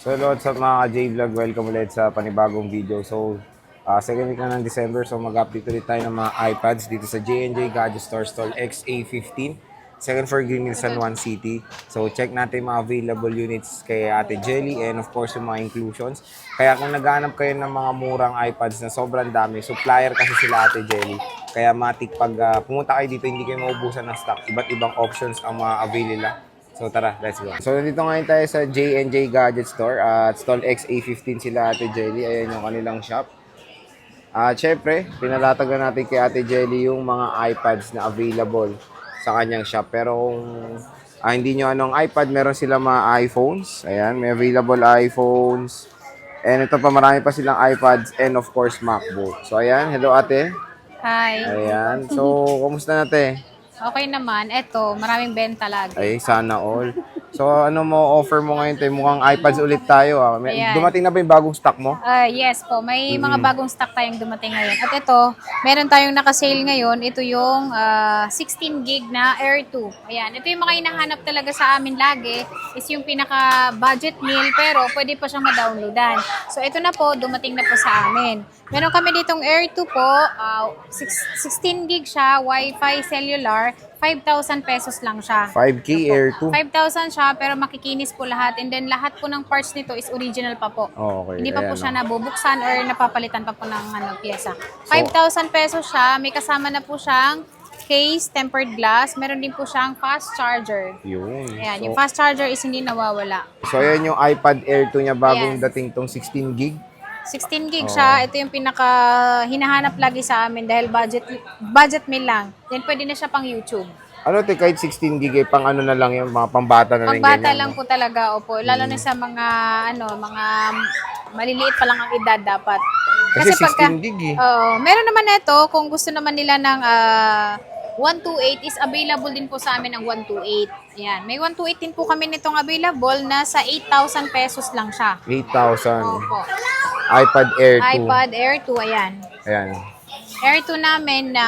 So, what's up mga ka-J-Vlog? Welcome ulit sa panibagong video. So, second week na ng December. So, mag-update ulit tayo ng mga iPads dito sa J&J Gadget Store Stall XA15. Second floor, Greenville, San Juan City. So, check natin mga available units kay Ate Jelly and of course, yung mga inclusions. Kaya kung naghahanap kayo ng mga murang iPads na sobrang dami, supplier kasi sila Ate Jelly. Kaya matik pag pumunta kayo dito, hindi kayo maubusan ng stock. Iba't ibang options ang mga available. So tara, let's go. So nandito ngayon tayo sa J&J Gadget Store at stall XA15 sila Ate Jelly. Ayan yung kanilang shop. At syempre, pinalatagan natin kay Ate Jelly yung mga iPads na available sa kanyang shop. Pero kung hindi nyo anong iPad, meron sila mga iPhones. Ayan, may available iPhones. And ito pa, marami pa silang iPads and of course MacBook. So ayan, hello ate. Hi. Ayan, so kumusta nate? Okay naman. Eto, maraming benta lagi. Ay, sana all. So, ano mo offer mo ngayon tayo? Mukhang iPads ulit tayo. Ayan. Dumating na ba yung bagong stock mo? Yes po, may mga bagong stock tayong dumating ngayon. At ito, meron tayong naka-sale ngayon. Ito yung 16 gig na Air 2. Ayan, ito yung mga hinahanap talaga sa amin lagi. Is yung pinaka-budget meal, pero pwede pa siyang ma-downloadan. So, ito na po, dumating na po sa amin. Meron kami ditong Air 2 po. 16 gig siya, Wi-Fi cellular. 5,000 pesos lang siya. 5K Air 2. 5,000 siya, pero makikinis po lahat. And then, lahat po ng parts nito is original pa po. Oh, okay. Hindi pa po Ayan, siya oh. nabubuksan or napapalitan pa po ng pyesa. 5,000 pesos siya. May kasama na po siyang case, tempered glass. Meron din po siyang fast charger. Yun. Ayan, So, yung fast charger is hindi nawawala. so, ayan yung iPad Air 2 niya bagong Yes. dating tong 16 gig. 16 gig siya. Ito yung pinaka hinahanap lagi sa amin dahil budget meal lang. Then, pwede na siya pang YouTube. Ano te, kahit 16 gig, pang ano na lang yung mga pambata na rin Pagbata ganyan, lang no? po talaga, opo. Lalo na sa mga, mga maliliit pa lang ang edad dapat. Kasi 16 gig eh. Meron naman ito, kung gusto naman nila ng 128 is available din po sa amin ng 128. Ayan, may 128 din po kami nitong available na sa 8,000 pesos lang siya. 8,000. Opo. iPad Air 2. iPad Air 2, ayan. Ayan. Air 2 namin na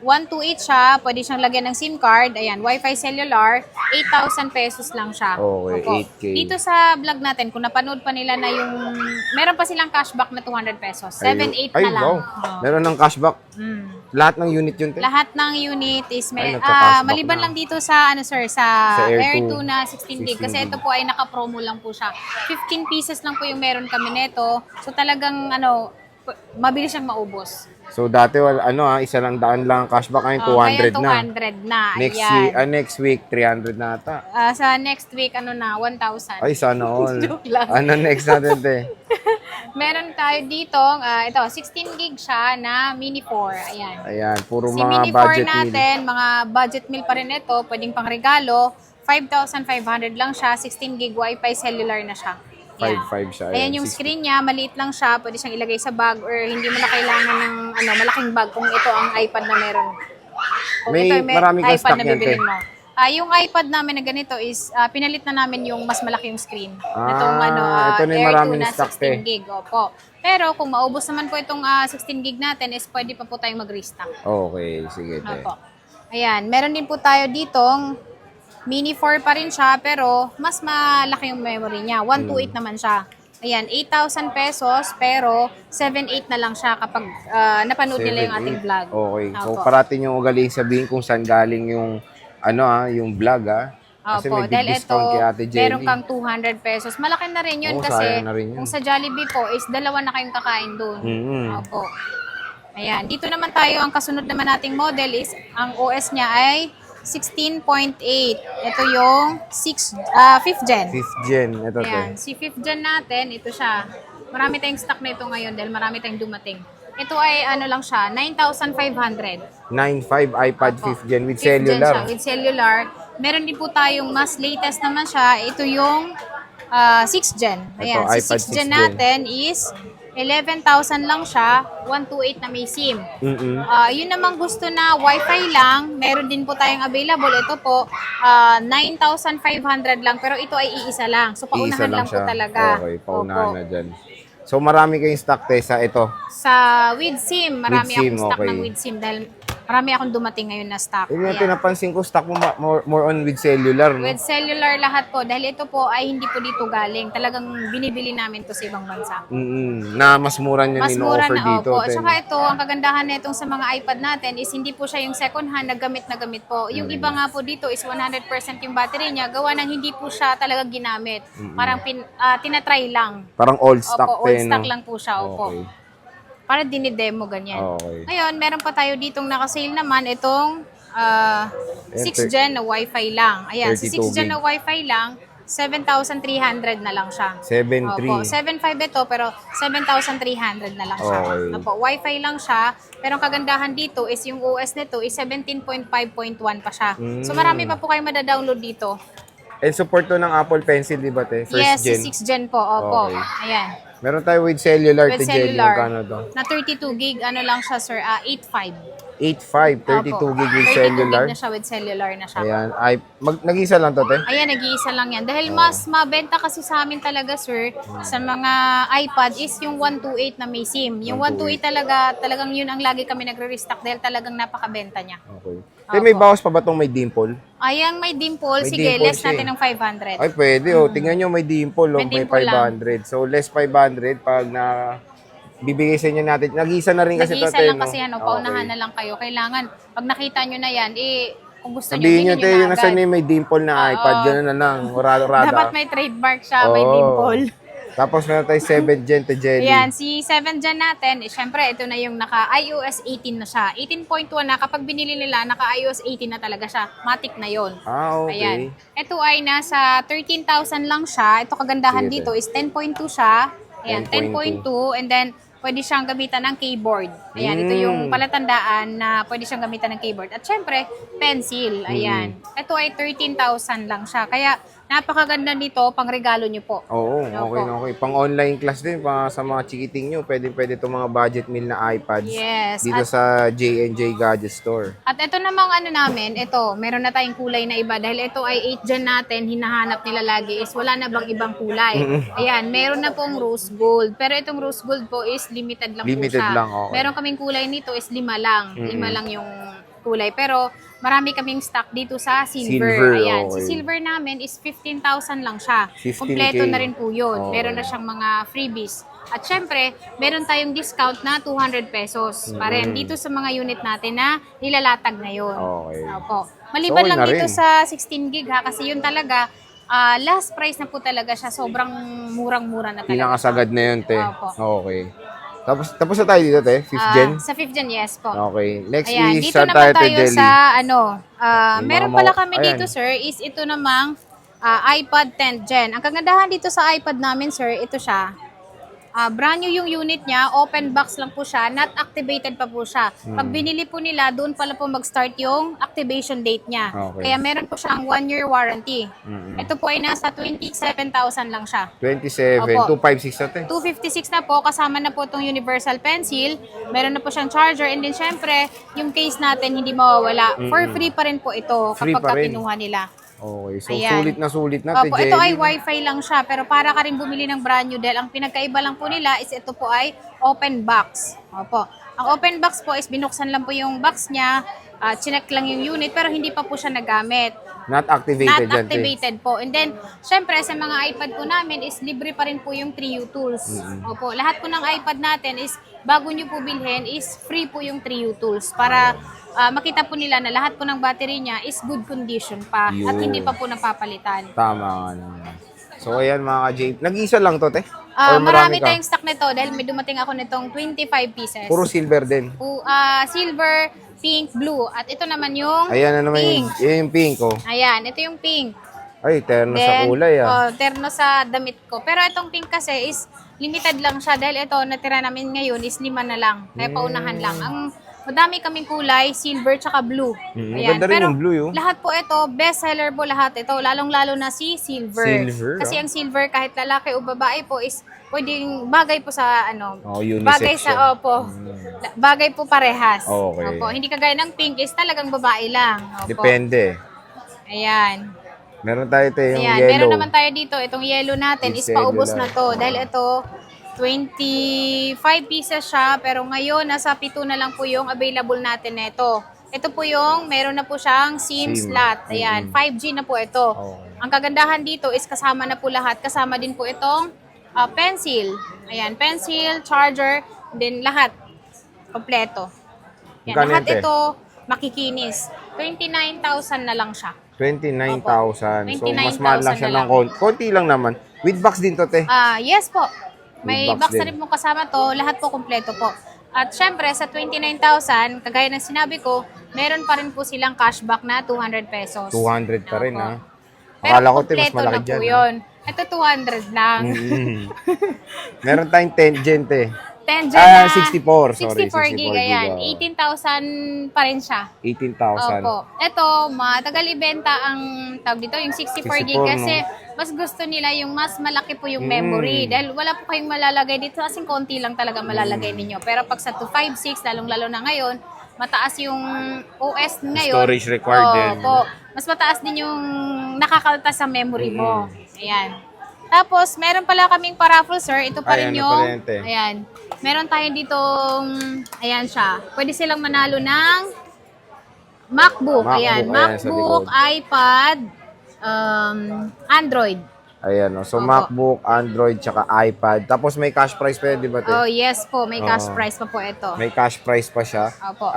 128 siya, pwede siyang lagyan ng SIM card. Ayan, Wi-Fi cellular, 8,000 pesos lang siya. Okay, Opo. 8K. Dito sa vlog natin, kung napanood pa nila na yung, meron pa silang cashback na 200 pesos. 7-8 Ay, na lang. wow. Meron ng cashback. Mm. Lahat ng unit yun, te? Lahat ng unit is may, Ay, nagka-cashback maliban na. lang dito sa, sa Air Air 2 2 na 16 gig. 16 Kasi gig. ito po ay naka-promo lang po siya. 15 pieces lang po yung meron kami nito. So talagang, mabilis siyang maubos. So dati isa lang daan lang ang cashback ngayon 200 Ngayon, na. 200 na. Next week 300 na ata. Sa next week, na, 1,000. Ay sana all. Joke lang. Ano next natin te? Meron tayo dito, ito, 16 gig siya na Mini 4. Ayan. Ayan, puro Si mga Mini 4 budget meal. natin, mga budget meal pa rin ito, pwedeng pang regalo. 5,500 lang siya, 16 gig Wi-Fi cellular na siya. Ayan. 5.5 siya. Ayan yung 60. screen niya, maliit lang siya, pwede siyang ilagay sa bag or hindi mo na kailangan ng malaking bag kung ito ang iPad na meron. Kung May ito ay maraming kang iPad stock na yan, bibilin te. mo. Yung iPad namin na ganito is pinalit na namin yung mas malaki yung screen. Itong ito na yung Air 2 maraming na stock, 16 gig. Opo. Pero kung maubos naman po itong 16 gig natin is pwede pa po tayong mag-restock. Okay, sige te. Opo. Ayan, meron din po tayo ditong Mini 4 pa rin siya pero mas malaki yung memory niya. 128 naman siya. Ayan, 8,000 pesos pero 7,800 na lang siya kapag napanood nila yung ating vlog. Okay. So Opo. parating yung ugaling sabihin kung saan galing yung yung vlog Kasi Opo, may big dahil ito, discount kay Ate Jelly. meron kang 200 pesos. Malaki na rin yun Oo, kasi sayang na rin yun. kung sa Jollibee po is dalawa na kayong kakain doon. Mm-hmm. Opo. Ayan, dito naman tayo, ang kasunod naman nating model is, ang OS niya ay 16.8. Ito yung 5th gen. 5th gen. Ito te. Ayan, si 5th gen natin, ito siya. Marami tayong stock na ito ngayon dahil marami tayong dumating. Ito ay lang siya, 9,500. 9.5 iPad Opo. 5th gen with 5th gen cellular. siya, with cellular. Meron din po tayong mas latest naman siya. Ito yung 6th gen. Ayan, Ito, si iPad 6th 6th gen gen. natin is 11,000 lang siya, 128 na may SIM. Yun namang gusto na Wi-Fi lang, meron din po tayong available. Ito po, 9,500 lang, pero ito ay iisa lang. So, Iisa paunahan lang po siya. talaga. Okay, paunahan Opo. na dyan. So marami kayong stock te sa ito. Sa with SIM, marami With SIM, akong stock okay. ng with SIM dahil marami akong dumating ngayon na stock. Yung Ayan. pinapansin ko, stock mo more on with cellular, no? With cellular lahat po, dahil ito po ay hindi po dito galing. Talagang binibili namin to sa ibang bansa. Na mas mura niya Mas mura offer na, dito. opo. At saka ito, ang kagandahan nitong sa mga iPad natin is hindi po siya yung second hand na gamit po. Yung iba nga po dito is 100% yung battery niya, gawa ng hindi po siya talaga ginamit. Parang tinatry lang. Parang old stock Opo, old din, stock no? lang po siya, opo. Okay. Para dinidemo ganyan. Okay. Ngayon, meron pa tayo ditong nakasale naman itong 6 Gen na Wi-Fi lang. Ayan, sa 6 Gen na Wi-Fi lang, 7,300 na lang siya. 7.3. Opo, 7.5 ito pero 7,300 na lang siya. Okay. Opo, Wi-Fi lang siya. Pero ang kagandahan dito is yung OS nito is 17.5.1 pa siya. So marami pa po kayo madadownload dito. And support to ng Apple Pencil, di ba, te? First Yes, gen. 6 Gen po. Opo. Okay. Ayan. Meron tayo with cellular With to Jelly. cellular. Magkano to? Na 32 gig, ano lang siya, sir? 8.5. 8.5, 32 Opo. gig with 32 cellular. gig na siya with cellular na siya. Ayan. Ay, nag-isa lang to, te? Ayan, nag-iisa lang yan. Dahil mas mabenta kasi sa amin talaga, sir, sa mga iPad is yung 128 na may SIM. Yung 128 talagang yun ang lagi kami nagre-restock dahil talagang napakabenta niya. Okay. Te, may bawas pa ba itong may dimple? Ayan, may dimple. May Sige, dimple less siya natin ng 500. Ay, pwede. Oh. Tingnan nyo, may dimple. Oh. May May dimple 500. So, less 500 pag na bibigay sa inyo natin. Nag-isa na rin kasi to, Nag-iisa te, lang no? kasi yan, paunahan na lang kayo. Kailangan, pag nakita nyo na yan, kung gusto nyo, Sabihin nyo, bilhin te, nyo yung na nasa agad. inyo may dimple na iPad. Ganun na lang. Rada. Dapat may trademark siya, may Oo. dimple. Tapos meron tayo 7 Gen to Jelly. Ayan, si 7 Gen natin, syempre ito na yung naka-iOS 18 na siya. 18.1 na, kapag binili nila, naka-iOS 18 na talaga siya. Matic na yon. Okay. Ayan. Ito ay nasa 13,000 lang siya. Ito kagandahan Sige, dito is 10.2 siya. Ayan, 10.2. 10.2. And then, pwede siyang gamitan ng keyboard. Ayan, ito yung palatandaan na pwede siyang gamitan ng keyboard. At syempre, pencil. Ayan. Ito ay 13,000 lang siya. Kaya, napakaganda nito, pang regalo nyo po. Oo, okay na okay. Pang online class din, sa mga chikiting nyo, pwede itong mga budget meal na iPads. Yes. Dito sa J&J Gadget Store. At ito namang namin, ito, meron na tayong kulay na iba. Dahil ito ay 8 Gen natin, hinahanap nila lagi is wala na bang ibang kulay. Ayan, meron na pong rose gold. Pero itong rose gold po is limited lang Limited po siya. lang, okay. Meron kaming kulay nito is 5 lang. 5 lang yung kulay. Pero marami kaming stock dito sa silver. Ayan, okay. si silver namin is 15,000 lang siya. 15K. Kompleto na rin po yun. Okay. Meron na siyang mga freebies. At syempre, meron tayong discount na 200 pesos pa rin dito sa mga unit natin na nilalatag ngayon. Okay. Opo. Maliban So, lang na dito rin. sa 16 gig ha, kasi yun talaga, last price na po talaga siya. Sobrang murang-mura na talaga. Pinakasagad na yun, te. Opo. Okay. Tapos na tayo dito, te? 5th Gen? Sa 5th Gen, yes po. Okay. Next Ayan, is dito saan naman tayo, te, tayo Jelly? sa Yung meron mga pala kami ayan. dito, sir, is ito namang iPad 10th Gen. Ang kagandahan dito sa iPad namin, sir, ito siya. Brand new yung unit niya, open box lang po siya, not activated pa po siya. Pag binili po nila, doon pala po mag-start yung activation date niya. Okay. Kaya meron po siyang 1-year warranty. Ito po ay nasa 27,000 lang siya. 27. Opo. 256 na, te. 256 na po, kasama na po itong universal pencil. Meron na po siyang charger. And then syempre, yung case natin hindi mawawala. For free pa rin po ito Free kapag pa rin. kinuha nila. Okay. So, Ayan. sulit na, te, Opo, Jelly. ito ay wifi lang siya, pero para ka rin bumili ng brand new dahil ang pinagkaiba lang po nila is ito po ay open box. Opo. Ang open box po is binuksan lang po yung box niya, chinek lang yung unit, pero hindi pa po siya nagamit. Not activated Not yan, te. activated po. And then, syempre, sa mga iPad po namin is libre pa rin po yung 3U tools. Opo, lahat po ng iPad natin is, bago nyo po bilhin, is free po yung 3U tools para makita po nila na lahat po ng battery niya is good condition pa at Yun. hindi pa po napapalitan. Tama nga naman. So, ayan mga ka-J. Nag-isa lang to, te? Or Marami ka? tayong stock nito dahil may dumating ako nitong 25 pieces. Puro silver din. Silver, pink, blue. At ito naman yung Ayan na naman pink. yung pink, oh. Ayan, ito yung pink. Ay, terno sa kulay, Terno sa damit ko. Pero itong pink kasi is limited lang siya dahil ito natira namin ngayon is 5 na lang. Kaya paunahan lang. Ang madami kaming kulay, silver tsaka blue. Maganda rin Pero yung blue, yun. lahat po ito, best seller po lahat ito. Lalong-lalo na si silver. Silver, Kasi ang silver kahit lalaki o babae po is pwedeng bagay po sa unisex bagay siya. sa bagay po parehas. Okay. Opo, hindi kagaya ng pink is talagang babae lang. Opo. Depende. Ayan. Meron tayo, te, yung Ayan, yellow. meron naman tayo dito. Itong yellow natin It's is paubos cellular. na to. Dahil ito, 25 pieces siya. Pero ngayon, nasa 7 na lang po yung available natin nito. Ito po yung, meron na po siyang SIM SIM. slot. Ayan, 5G na po ito. Okay. Ang kagandahan dito is kasama na po lahat. Kasama din po itong pencil. Ayan, pencil, charger, then lahat. Kompleto. Yan, Magkano lahat yan, te? ito makikinis. 29,000 na lang siya. 29,000. So, mas mahal lang 29,000 siya na ng lang. konti lang naman. With box din to, te. Yes po. May May box box na din. rin po kasama to. Lahat po kompleto po. At syempre, sa 29,000, kagaya ng sinabi ko, meron pa rin po silang cashback na 200 pesos. 200 pa rin, Opo. ha? Pero Akala ko, te, mas kompleto malaki na po dyan. Ha? yun. Ito 200 lang. Meron tayong 10 Gen, te. 10 dyan na. 64, sorry. 64 gig, ayan. oh. 18,000 pa rin siya. 18,000. Opo. Ito, matagal ibenta ang tawag dito, yung 64 gig 64, kasi mas gusto nila yung mas malaki po yung memory. Dahil wala po kayong malalagay dito kasing konti lang talaga malalagay ninyo. Pero pag sa 256, lalong-lalo na ngayon, mataas yung OS ngayon. Storage required din. Opo. Mas mataas din yung nakakaltas sa memory mo. Ayan. Tapos, meron pala kaming paraffle, sir. Ito pa Ay, rin ano yung... pala yan, te? Ayan. Meron tayo ditong... Ayan siya. Pwede silang manalo ng MacBook. Ayan. Ayan, sa MacBook, likod. iPad, Android. Ayan, oh. So, Opo. MacBook, Android, tsaka iPad. Tapos may cash price pa yun, di ba, te? Oh, yes po. May cash Oo. price pa po ito. May cash price pa siya. Opo.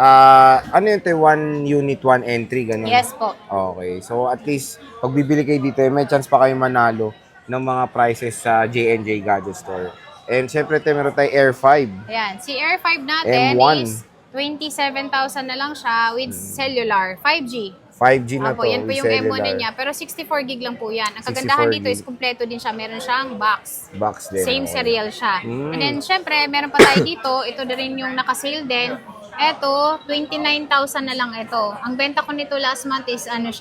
Ano yun, te? 1 unit, 1 entry, ganun? Yes po. Okay. So, at least, pag bibili kayo dito, may chance pa kayo manalo ng mga prices sa J&J Gadget Store. And syempre, te, meron tayo Air 5. Ayan. Si Air 5 natin M1. is 27,000 na lang siya with cellular. 5G. 5G na Opo, to. yan po with yung M1 cellular. niya. Pero 64 gig lang po yan. Ang kagandahan 64 dito gig. is kumpleto din siya. Meron siyang box. Box din. Same okay. serial siya. Mm. And then, syempre, meron pa tayo dito. Ito na rin yung naka-sale din. Ito, 29,000 na lang ito. Ang benta ko nito last month is 30.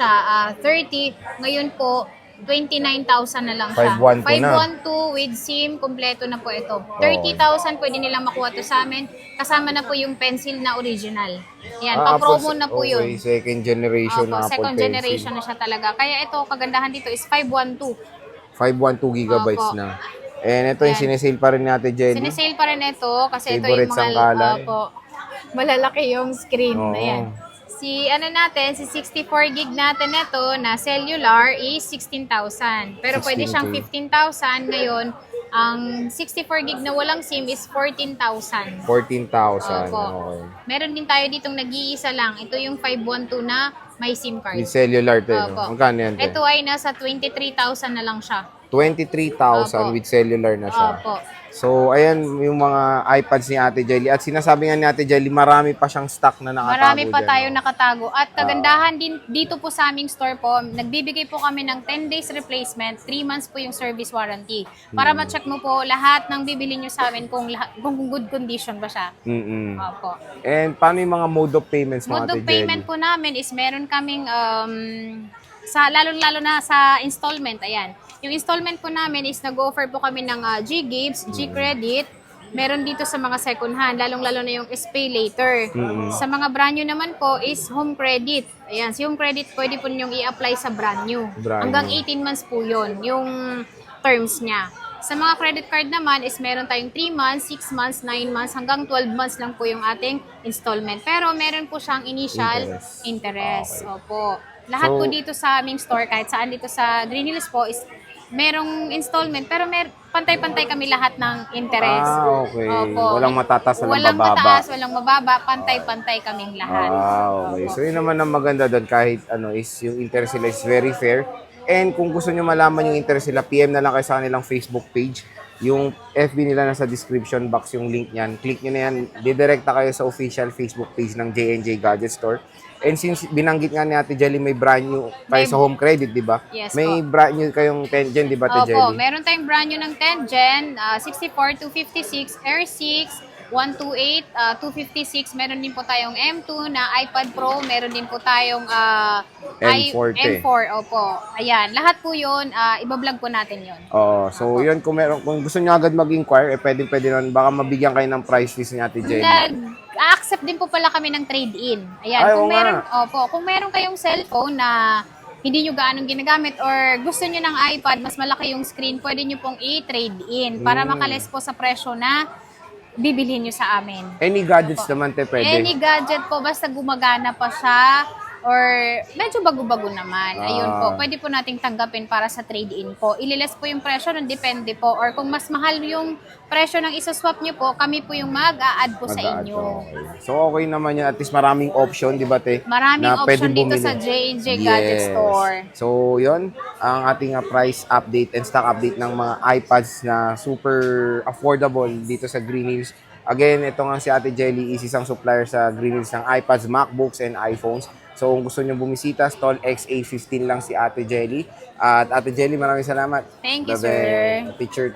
Ngayon po, 29,000 na lang siya. 512 na. 512 with SIM, kompleto na po ito. 30,000 pwede nilang makuha to sa amin. Kasama na po yung pencil na original. Yan, pa-promo na po yun. Okay, second generation Opo, na Apple second Pencil. generation na siya talaga. Kaya ito, kagandahan dito is 512. 512 gigabytes Opo. na. And ito yung Yan. sinesale pa rin natin, Jelly. Sinesale pa rin ito kasi ito Favorite yung mga sangkalan. opo, malalaki yung screen. Oo. Ayan. Si 64 gig natin ito na cellular is 16,000. Pero pwede siyang 15,000 ngayon. Ang 64 gig na walang SIM is 14,000. 14,000. Opo. Okay. Meron din tayo ditong nag-iisa lang. Ito yung 512 na may SIM card. With cellular, te. Opo. No? Magkano yan, te? Ito ay nasa 23,000 na lang siya. 23,000 Opo. with cellular na siya. Opo. So, ayan yung mga iPads ni Ate Jelly. At sinasabi nga ni Ate Jelly, marami pa siyang stock na nakatago Marami pa dyan, tayo no? nakatago. At kagandahan din dito po sa aming store po, nagbibigay po kami ng 10 days replacement, 3 months po yung service warranty. Para ma-check mo po lahat ng bibili nyo sa amin kung good condition ba siya. Mm-mm. Opo. And paano yung mga mode of payments mo, Mode Ate of payment Jelly? po namin is meron kaming lalo na sa installment. Ayan. Yung installment po namin is nag-offer po kami ng G-Gives, G-Credit. Meron dito sa mga second hand, lalong-lalo na yung SPay later. Sa mga brand new naman po is home credit. Ayan, si home credit pwede po ninyong i-apply sa brand new. Brand Hanggang new. 18 months po yun, yung terms niya. Sa mga credit card naman is meron tayong 3 months, 6 months, 9 months, hanggang 12 months lang po yung ating installment. Pero meron po siyang initial interest. Okay. Opo. Lahat So, po dito sa aming store, kahit saan dito sa Green Hills po, is merong installment. Pero pantay-pantay kami lahat ng interest. Okay. Opo. Walang matatas, walang Walang bababa. mataas, walang mababa. Pantay-pantay kaming lahat. Okay. So, yun naman ang maganda doon kahit is yung interest nila is very fair. And kung gusto nyo malaman yung interest nila, PM na lang kayo sa kanilang Facebook page. Yung FB nila nasa description box yung link niyan. Click nyo na yan. Didirekta kayo sa official Facebook page ng J&J Gadget Store. And since binanggit nga ni Ate Jelly, may brand new kayo sa home credit, di ba? Yes May brand new kayong 10 Gen, di ba, Ate Opo, Jelly? meron tayong brand new ng 10 Gen, 64, 256, Air 6, 128, 256. Meron din po tayong M2 na iPad Pro. Meron din po tayong M4 M4. Opo. Ayan, lahat po yun, ibablog po natin yun. Oo. So, yun, kung gusto nyo agad mag-inquire, pwede naman. Baka mabigyan kayo ng price list ni Ate Jelly. Nag-accept din po pala kami ng trade-in. Ayan, Ay, oo kung nga. meron, kung meron kayong cellphone na hindi nyo gaanong ginagamit or gusto nyo ng iPad, mas malaki yung screen, pwede nyo pong i-trade in para makales po sa presyo na bibilhin nyo sa amin. Any gadgets naman, te, pwede. Any gadget po, basta gumagana pa siya or medyo bago-bago naman. Ayun po, pwede po nating tanggapin para sa trade-in po. Ililes po yung presyo ng depende po. Or kung mas mahal yung presyo ng isa-swap nyo po, kami po yung mag-a-add po sa Mag-a-add inyo. po, okay. So, okay naman yan. At least maraming option, di ba, te? Maraming na option pwedeng dito bumili. sa J&J Gadget Store. So, yun. Ang ating price update and stock update ng mga iPads na super affordable dito sa Green Hills. Again, ito nga si Ate Jelly is isang supplier sa Green Hills ng iPads, MacBooks, and iPhones. So, kung gusto nyo bumisita, stall XA15 lang si Ate Jelly. At Ate Jelly, maraming salamat. Thank you, Bye-bye. sir. Picture.